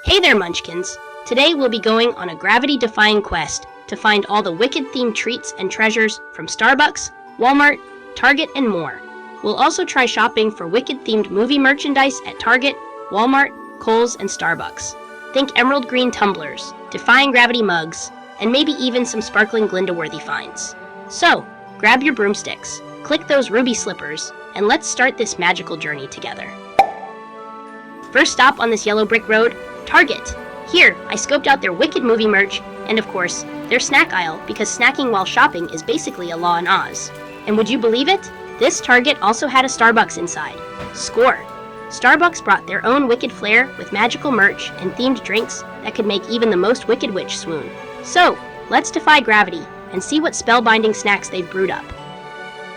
Hey there, Munchkins! Today we'll be going on a gravity-defying quest to find all the Wicked-themed treats and treasures from Starbucks, Walmart, Target, and more. We'll also try shopping for Wicked-themed movie merchandise at Target, Walmart, Kohl's, and Starbucks. Think emerald green tumblers, defying gravity mugs, and maybe even some sparkling Glinda-worthy finds. So, grab your broomsticks, click those ruby slippers, and let's start this magical journey together. First stop on this yellow brick road, Target. Here, I scoped out their Wicked movie merch, and of course, their snack aisle, because snacking while shopping is basically a law in Oz. And would you believe it? This Target also had a Starbucks inside. Score! Starbucks brought their own Wicked flair with magical merch and themed drinks that could make even the most Wicked witch swoon. So, let's defy gravity and see what spellbinding snacks they've brewed up.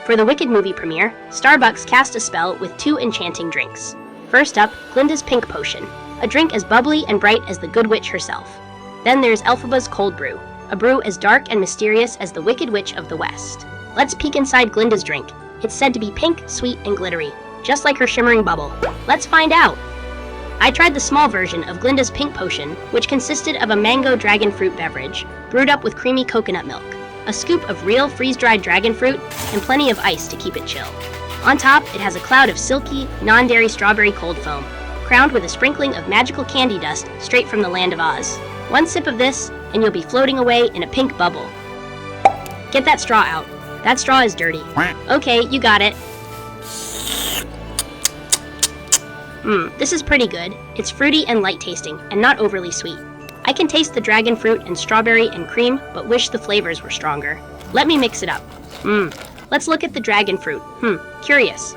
For the Wicked movie premiere, Starbucks cast a spell with 2 enchanting drinks. First up, Glinda's Pink Potion, a drink as bubbly and bright as the Good Witch herself. Then there's Elphaba's Cold Brew, a brew as dark and mysterious as the Wicked Witch of the West. Let's peek inside Glinda's drink. It's said to be pink, sweet, and glittery, just like her shimmering bubble. Let's find out! I tried the small version of Glinda's Pink Potion, which consisted of a mango dragon fruit beverage, brewed up with creamy coconut milk, a scoop of real freeze-dried dragon fruit, and plenty of ice to keep it chill. On top, it has a cloud of silky, non-dairy strawberry cold foam, crowned with a sprinkling of magical candy dust straight from the land of Oz. One sip of this, and you'll be floating away in a pink bubble. Get that straw out. That straw is dirty. Okay, you got it. This is pretty good. It's fruity and light tasting, and not overly sweet. I can taste the dragon fruit and strawberry and cream, but wish the flavors were stronger. Let me mix it up. Let's look at the dragon fruit. Curious.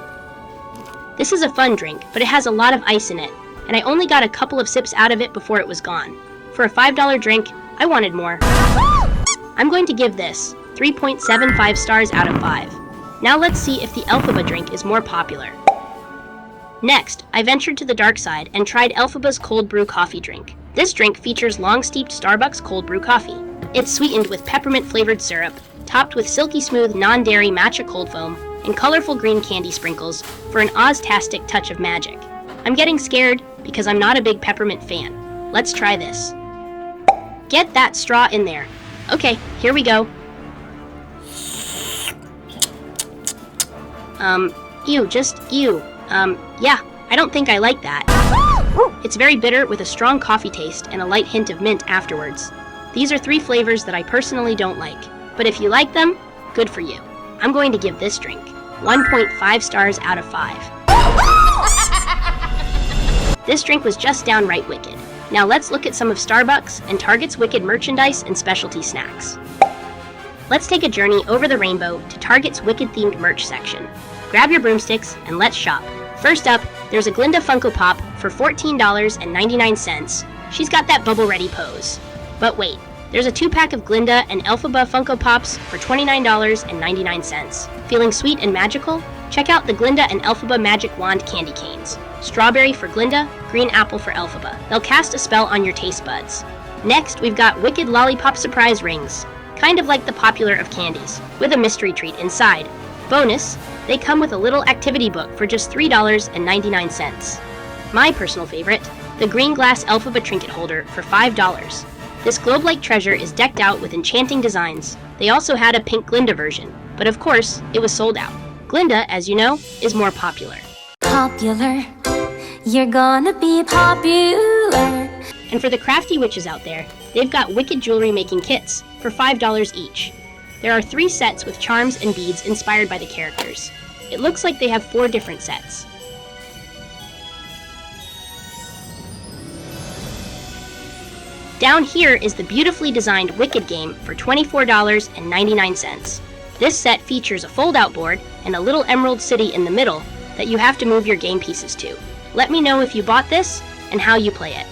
This is a fun drink, but it has a lot of ice in it, and I only got a couple of sips out of it before it was gone. For a $5 drink, I wanted more. I'm going to give this 3.75 stars out of 5. Now let's see if the Elphaba drink is more popular. Next, I ventured to the dark side and tried Elphaba's Cold Brew coffee drink. This drink features long-steeped Starbucks cold brew coffee. It's sweetened with peppermint-flavored syrup, topped with silky smooth non-dairy matcha cold foam, and colorful green candy sprinkles for an Oz-tastic touch of magic. I'm getting scared because I'm not a big peppermint fan. Let's try this. Get that straw in there. Okay, here we go. Ew. Yeah, I don't think I like that. It's very bitter with a strong coffee taste and a light hint of mint afterwards. These are 3 flavors that I personally don't like, but if you like them, good for you. I'm going to give this drink 1.5 stars out of 5. This drink was just downright wicked. Now let's look at some of Starbucks and Target's Wicked merchandise and specialty snacks. Let's take a journey over the rainbow to Target's Wicked-themed merch section. Grab your broomsticks and let's shop. First up, there's a Glinda Funko Pop for $14.99. She's got that bubble-ready pose. But wait, there's a 2-pack of Glinda and Elphaba Funko Pops for $29.99. Feeling sweet and magical? Check out the Glinda and Elphaba Magic Wand candy canes. Strawberry for Glinda, green apple for Elphaba. They'll cast a spell on your taste buds. Next, we've got Wicked Lollipop Surprise Rings, kind of like the popular of candies, with a mystery treat inside. Bonus, they come with a little activity book for just $3.99. My personal favorite, the green glass Elphaba trinket holder for $5. This globe-like treasure is decked out with enchanting designs. They also had a pink Glinda version, but of course, it was sold out. Glinda, as you know, is more popular. Popular, you're gonna be popular. And for the crafty witches out there, they've got Wicked jewelry making kits for $5 each. There are 3 sets with charms and beads inspired by the characters. It looks like they have 4 different sets. Down here is the beautifully designed Wicked game for $24.99. This set features a fold-out board and a little emerald city in the middle that you have to move your game pieces to. Let me know if you bought this and how you play it.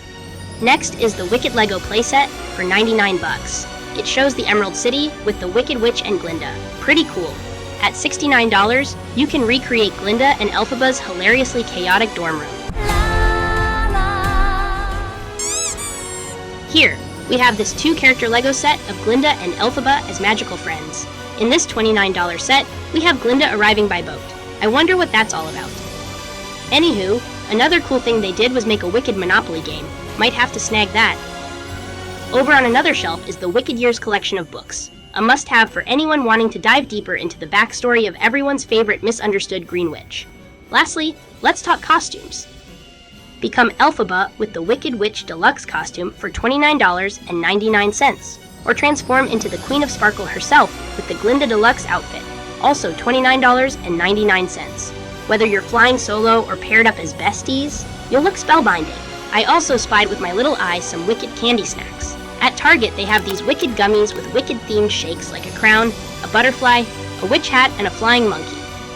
Next is the Wicked Lego playset for $99. It shows the Emerald City with the Wicked Witch and Glinda. Pretty cool. At $69, you can recreate Glinda and Elphaba's hilariously chaotic dorm room. Here, we have this 2-character Lego set of Glinda and Elphaba as magical friends. In this $29 set, we have Glinda arriving by boat. I wonder what that's all about. Anywho, Another cool thing they did was make a Wicked Monopoly game. Might have to snag that. Over on another shelf is the Wicked Years collection of books, a must-have for anyone wanting to dive deeper into the backstory of everyone's favorite misunderstood Green Witch. Lastly, let's talk costumes. Become Elphaba with the Wicked Witch Deluxe costume for $29.99, or transform into the Queen of Sparkle herself with the Glinda Deluxe outfit, also $29.99. Whether you're flying solo or paired up as besties, you'll look spellbinding. I also spied with my little eye some Wicked candy snacks. At Target, they have these Wicked gummies with Wicked-themed shakes like a crown, a butterfly, a witch hat, and a flying monkey.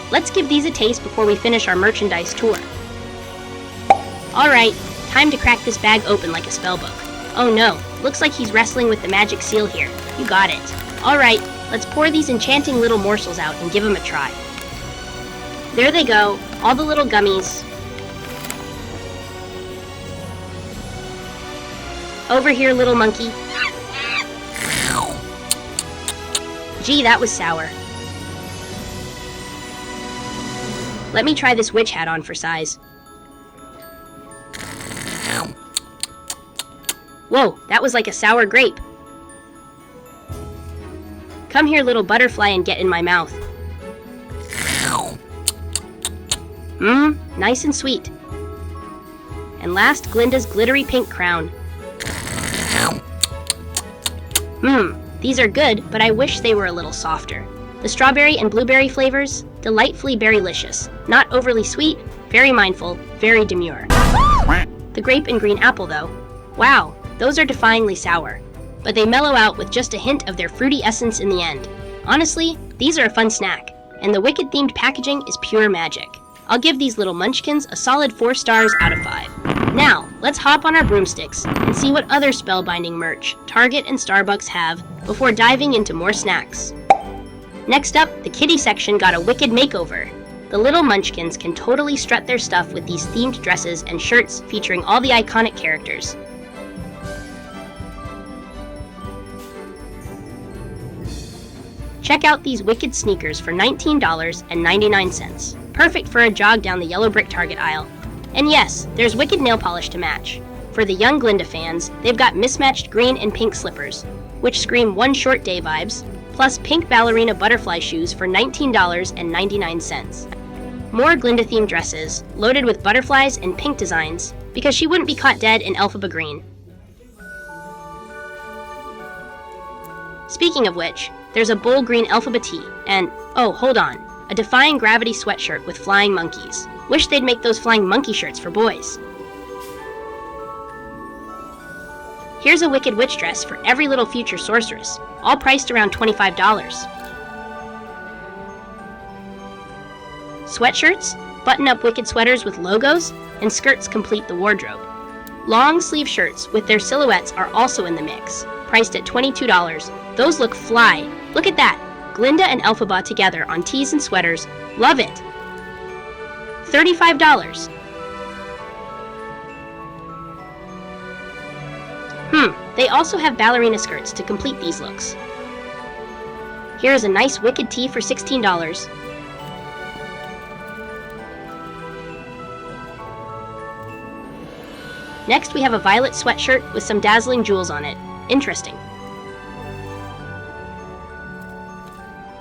Let's give these a taste before we finish our merchandise tour. Alright, time to crack this bag open like a spellbook. Oh no, looks like he's wrestling with the magic seal here. You got it. Alright, let's pour these enchanting little morsels out and give them a try. There they go, all the little gummies. Over here, little monkey. Gee, that was sour. Let me try this witch hat on for size. Whoa, that was like a sour grape. Come here, little butterfly, and get in my mouth. Nice and sweet. And last, Glinda's glittery pink crown. These are good, but I wish they were a little softer. The strawberry and blueberry flavors, delightfully berrylicious. Not overly sweet, very mindful, very demure. The grape and green apple, though. Wow, those are defyingly sour. But they mellow out with just a hint of their fruity essence in the end. Honestly, these are a fun snack, and the Wicked-themed packaging is pure magic. I'll give these little munchkins a solid 4 stars out of 5. Now, let's hop on our broomsticks and see what other spellbinding merch Target and Starbucks have before diving into more snacks. Next up, the kitty section got a wicked makeover. The little munchkins can totally strut their stuff with these themed dresses and shirts featuring all the iconic characters. Check out these wicked sneakers for $19.99. Perfect for a jog down the yellow brick Target aisle. And yes, there's wicked nail polish to match. For the young Glinda fans, they've got mismatched green and pink slippers, which scream One Short Day vibes, plus pink ballerina butterfly shoes for $19.99. More Glinda-themed dresses, loaded with butterflies and pink designs, because she wouldn't be caught dead in Elphaba green. Speaking of which, there's a bold green Elphaba tee, and, oh, hold on, a Defying Gravity sweatshirt with flying monkeys. Wish they'd make those flying monkey shirts for boys. Here's a Wicked Witch dress for every little future sorceress, all priced around $25. Sweatshirts, button-up Wicked sweaters with logos, and skirts complete the wardrobe. Long sleeve shirts with their silhouettes are also in the mix, priced at $22. Those look fly. Look at that! Glinda and Elphaba together on tees and sweaters. Love it! $35. They also have ballerina skirts to complete these looks. Here is a nice Wicked tee for $16. Next, we have a violet sweatshirt with some dazzling jewels on it. Interesting.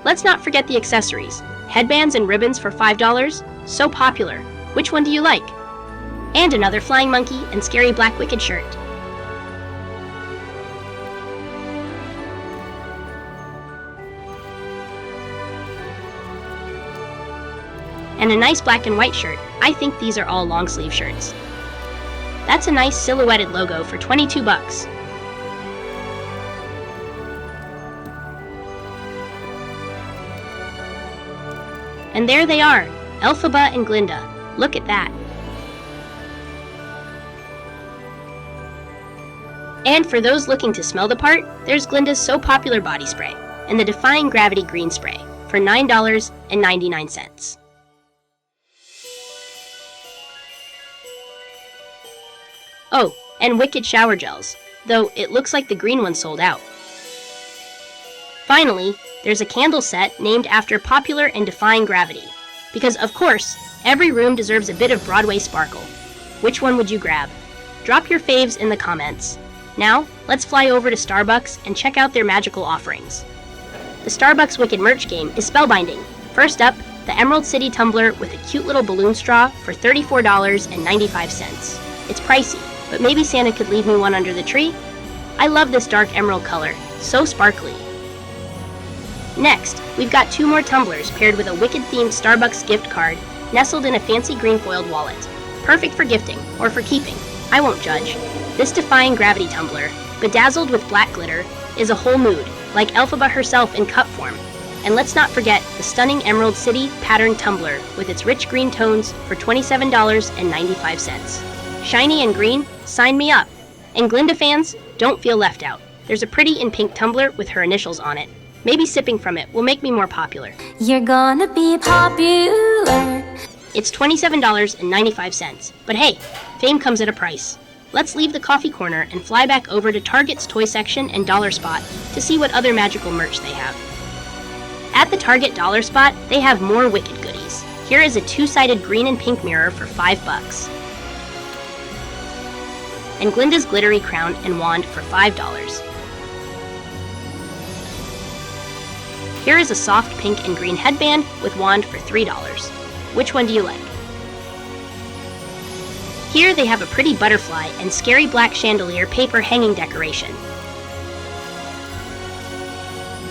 Let's not forget the accessories. Headbands and ribbons for $5. So popular. Which one do you like? And another flying monkey and scary black Wicked shirt. And a nice black and white shirt. I think these are all long sleeve shirts. That's a nice silhouetted logo for $22. And there they are, Elphaba and Glinda. Look at that. And for those looking to smell the part, there's Glinda's so popular body spray and the Defying Gravity green spray for $9.99. Oh, and Wicked shower gels, though it looks like the green one sold out. Finally, there's a candle set named after popular and defying gravity. Because, of course, every room deserves a bit of Broadway sparkle. Which one would you grab? Drop your faves in the comments. Now, let's fly over to Starbucks and check out their magical offerings. The Starbucks Wicked merch game is spellbinding. First up, the Emerald City tumbler with a cute little balloon straw for $34.95. It's pricey, but maybe Santa could leave me one under the tree? I love this dark emerald color, so sparkly. Next, we've got 2 more tumblers paired with a Wicked-themed Starbucks gift card nestled in a fancy green foiled wallet. Perfect for gifting, or for keeping. I won't judge. This defying gravity tumbler, bedazzled with black glitter, is a whole mood, like Elphaba herself in cup form. And let's not forget the stunning Emerald City patterned tumbler with its rich green tones for $27.95. Shiny and green, sign me up. And Glinda fans, don't feel left out. There's a pretty in pink tumbler with her initials on it. Maybe sipping from it will make me more popular. You're gonna be popular. It's $27.95, but hey, fame comes at a price. Let's leave the coffee corner and fly back over to Target's toy section and dollar spot to see what other magical merch they have. At the Target dollar spot, they have more Wicked goodies. Here is a 2-sided green and pink mirror for $5. And Glinda's glittery crown and wand for $5. Here is a soft pink and green headband with wand for $3. Which one do you like? Here they have a pretty butterfly and scary black chandelier paper hanging decoration.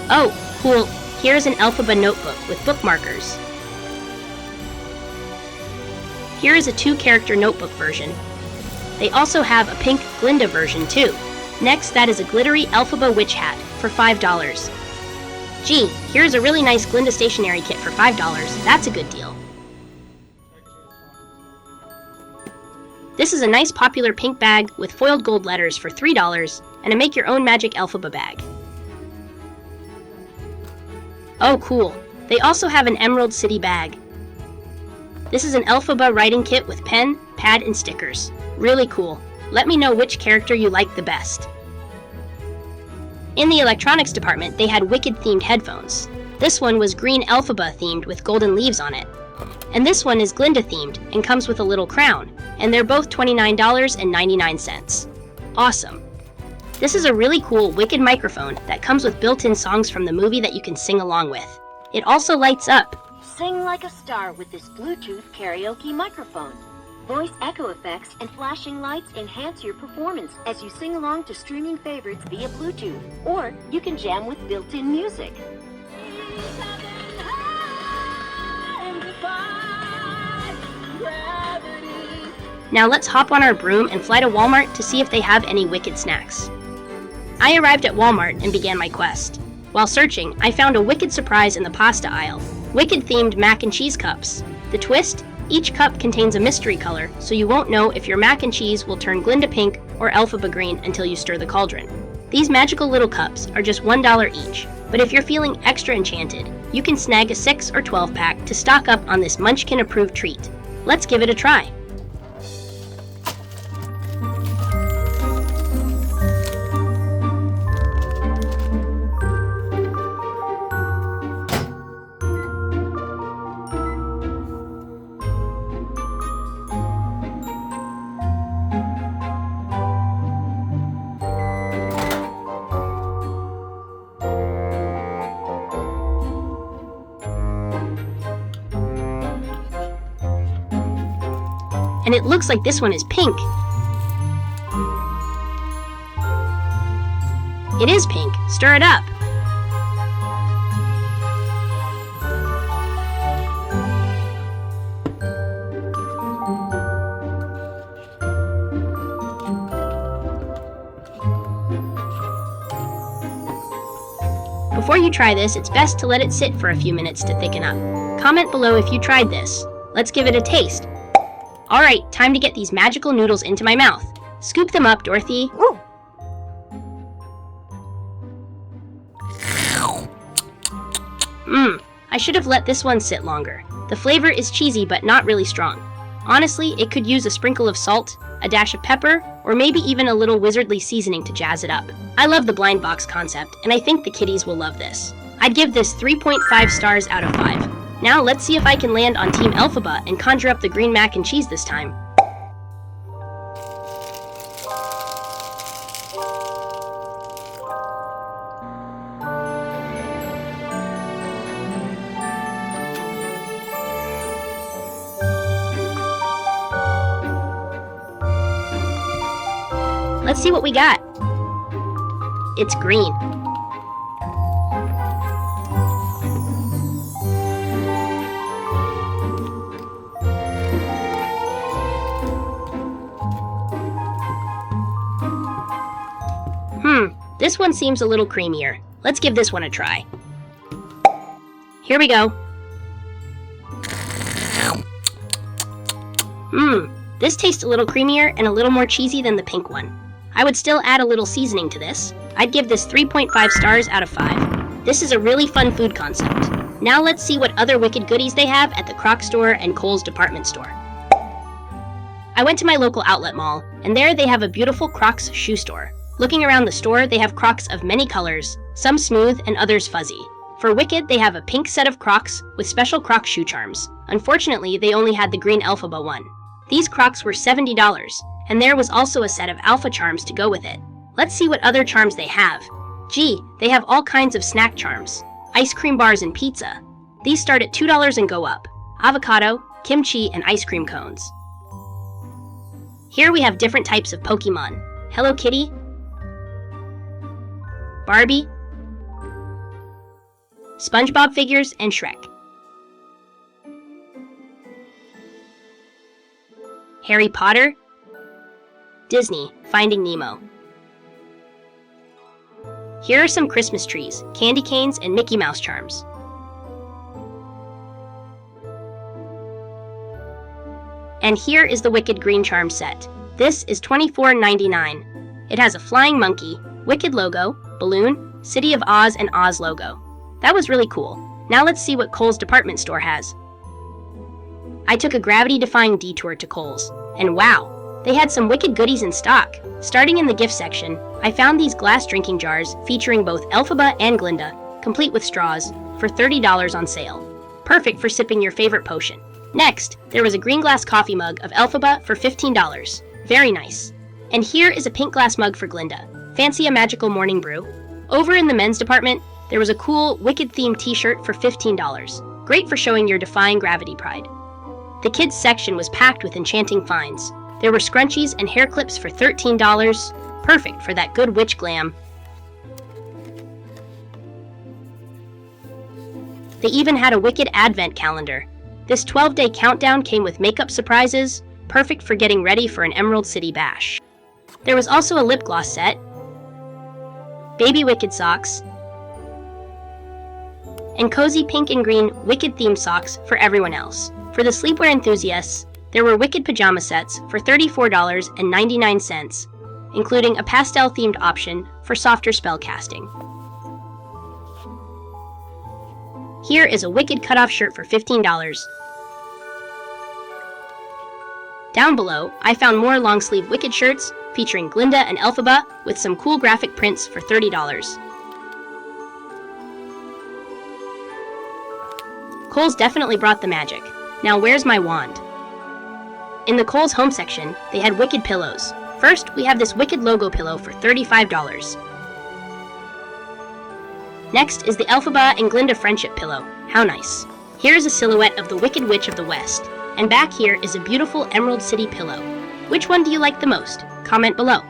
Oh, cool. Here's an Elphaba notebook with bookmarkers. Here is a 2-character notebook version. They also have a pink Glinda version too. Next, that is a glittery Elphaba witch hat for $5. Gee, here's a really nice Glinda stationery kit for $5. That's a good deal. This is a nice popular pink bag with foiled gold letters for $3 and a make-your-own magic Elphaba bag. Oh, cool. They also have an Emerald City bag. This is an Elphaba writing kit with pen, pad, and stickers. Really cool. Let me know which character you like the best. In the electronics department, they had Wicked-themed headphones. This one was green Elphaba themed with golden leaves on it. And this one is Glinda themed and comes with a little crown, and they're both $29.99. Awesome. This is a really cool Wicked microphone that comes with built-in songs from the movie that you can sing along with. It also lights up. Sing like a star with this Bluetooth karaoke microphone. Voice echo effects and flashing lights enhance your performance as you sing along to streaming favorites via Bluetooth, or you can jam with built-in music. Now let's hop on our broom and fly to Walmart to see if they have any Wicked snacks. I arrived at Walmart and began my quest. While searching, I found a Wicked surprise in the pasta aisle. Wicked-themed mac and cheese cups. The twist? Each cup contains a mystery color, so you won't know if your mac and cheese will turn Glinda pink or Elphaba green until you stir the cauldron. These magical little cups are just $1 each, but if you're feeling extra enchanted, you can snag a 6 or 12 pack to stock up on this Munchkin-approved treat. Let's give it a try. And it looks like this one is pink. It is pink. Stir it up. Before you try this, it's best to let it sit for a few minutes to thicken up. Comment below if you tried this. Let's give it a taste. Alright, time to get these magical noodles into my mouth. Scoop them up, Dorothy. I should have let this one sit longer. The flavor is cheesy but not really strong. Honestly, it could use a sprinkle of salt, a dash of pepper, or maybe even a little wizardly seasoning to jazz it up. I love the blind box concept, and I think the kiddies will love this. I'd give this 3.5 stars out of 5. Now let's see if I can land on Team Elphaba and conjure up the green mac and cheese this time. Let's see what we got. It's green. This one seems a little creamier. Let's give this one a try. Here we go. This tastes a little creamier and a little more cheesy than the pink one. I would still add a little seasoning to this. I'd give this 3.5 stars out of 5. This is a really fun food concept. Now let's see what other wicked goodies they have at the Crocs store and Kohl's department store. I went to my local outlet mall, and there they have a beautiful Crocs shoe store. Looking around the store, they have Crocs of many colors, some smooth and others fuzzy. For Wicked, they have a pink set of Crocs with special Crocs shoe charms. Unfortunately, they only had the green Elphaba one. These Crocs were $70, and there was also a set of Alpha charms to go with it. Let's see what other charms they have. Gee, they have all kinds of snack charms. Ice cream bars and pizza. These start at $2 and go up. Avocado, kimchi, and ice cream cones. Here we have different types of Pokemon. Hello Kitty, Barbie, SpongeBob figures, and Shrek. Harry Potter, Disney, Finding Nemo. Here are some Christmas trees, candy canes, and Mickey Mouse charms. And here is the Wicked Green Charm set. This is $24.99. It has a flying monkey, Wicked logo, balloon, City of Oz, and Oz logo. That was really cool. Now let's see what Kohl's department store has. I took a gravity-defying detour to Kohl's, and wow, they had some wicked goodies in stock. Starting in the gift section, I found these glass drinking jars featuring both Elphaba and Glinda, complete with straws, for $30 on sale. Perfect for sipping your favorite potion. Next, there was a green glass coffee mug of Elphaba for $15. Very nice. And here is a pink glass mug for Glinda. Fancy a magical morning brew? Over in the men's department, there was a cool Wicked-themed t-shirt for $15. Great for showing your defying gravity pride. The kids section was packed with enchanting finds. There were scrunchies and hair clips for $13. Perfect for that good witch glam. They even had a Wicked advent calendar. This 12-day countdown came with makeup surprises, perfect for getting ready for an Emerald City bash. There was also a lip gloss set, baby Wicked socks, and cozy pink and green Wicked-themed socks for everyone else. For the sleepwear enthusiasts, there were Wicked pajama sets for $34.99, including a pastel-themed option for softer spell casting. Here is a Wicked cutoff shirt for $15. Down below, I found more long-sleeve Wicked shirts featuring Glinda and Elphaba with some cool graphic prints for $30. Kohl's definitely brought the magic. Now where's my wand? In the Kohl's home section, they had Wicked pillows. First, we have this Wicked logo pillow for $35. Next is the Elphaba and Glinda friendship pillow. How nice. Here is a silhouette of the Wicked Witch of the West. And back here is a beautiful Emerald City pillow. Which one do you like the most? Comment below.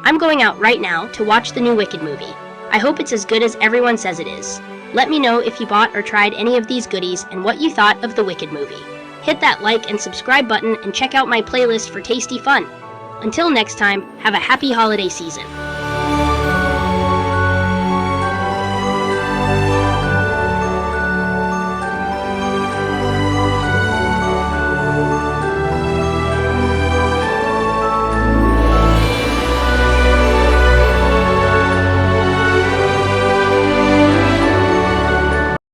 I'm going out right now to watch the new Wicked movie. I hope it's as good as everyone says it is. Let me know if you bought or tried any of these goodies and what you thought of the Wicked movie. Hit that like and subscribe button and check out my playlist for tasty fun. Until next time, have a happy holiday season.